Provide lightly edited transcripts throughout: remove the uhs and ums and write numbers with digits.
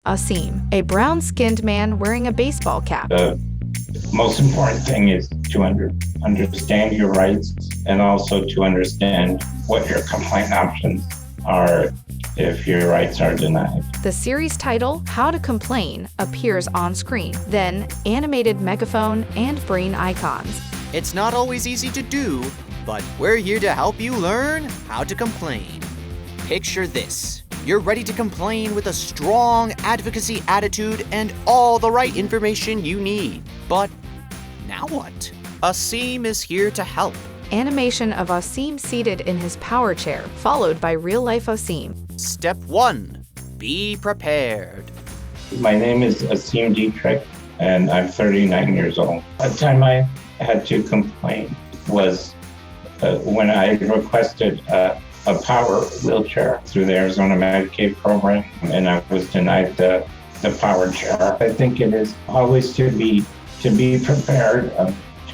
Asim, a brown-skinned man wearing a baseball cap. The most important thing is to understand your rights and also to understand what your complaint options are if your rights are denied. The series title, How to Complain, appears on screen, then animated megaphone and brain icons. It's not always easy to do, but we're here to help you learn how to complain. Picture this. You're ready to complain with a strong advocacy attitude and all the right information you need. But now what? Asim is here to help. Animation of Asim seated in his power chair, followed by real-life Asim. Step 1. Be prepared. My name is Asim Dietrich, and I'm 39 years old. The time I had to complain was when I requested a power wheelchair through the Arizona Medicaid program, and I was denied the power chair. I think it is always to be prepared,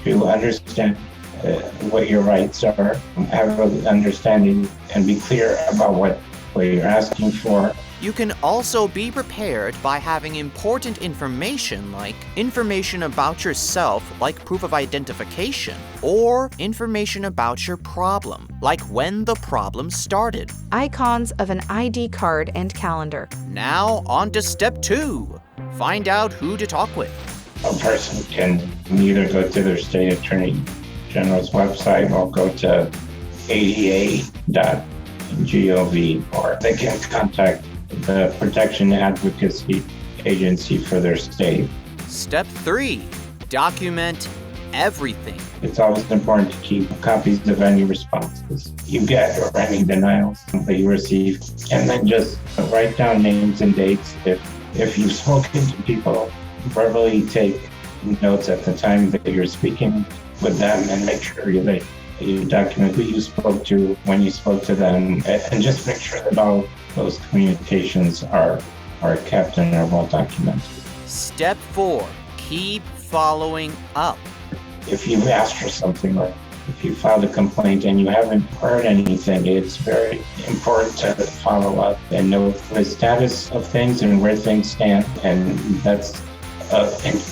to understand what your rights are, have an understanding, and be clear about what you're asking for. You can also be prepared by having important information like information about yourself, like proof of identification, or information about your problem, like when the problem started. Icons of an ID card and calendar. Now on to step 2. Find out who to talk with. A person can either go to their state attorney general's website or go to ada.gov, or they can contact the Protection Advocacy Agency for their state. Step 3. Document everything. It's always important to keep copies of any responses you get or any denials that you receive, and then just write down names and dates. If you've spoken to people, verbally take notes at the time that you're speaking with them and make sure that you document who you spoke to, when you spoke to them, and just make sure that all those communications are kept and are well documented. Step 4. Keep following up. If you've asked for something, or if you filed a complaint and you haven't heard anything, it's very important to follow up and know the status of things and where things stand. And that's a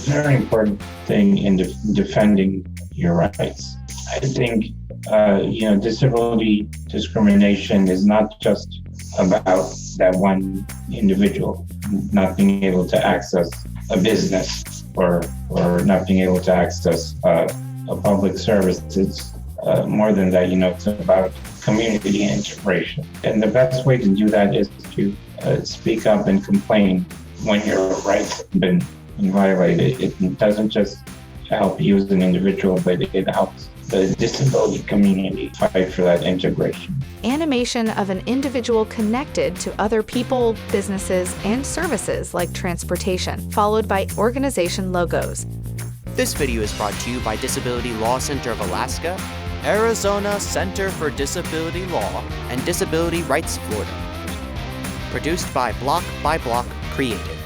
very important thing in defending your rights. I think, disability discrimination is not just about that one individual not being able to access a business or not being able to access a public service. It's more than that. It's about community integration. And the best way to do that is to speak up and complain when your rights have been violated. It doesn't just help you as an individual, but it helps the disability community fight for that integration. Animation of an individual connected to other people, businesses, and services like transportation, followed by organization logos. This video is brought to you by Disability Law Center of Alaska, Arizona Center for Disability Law, and Disability Rights Florida. Produced by Block by Block Creative.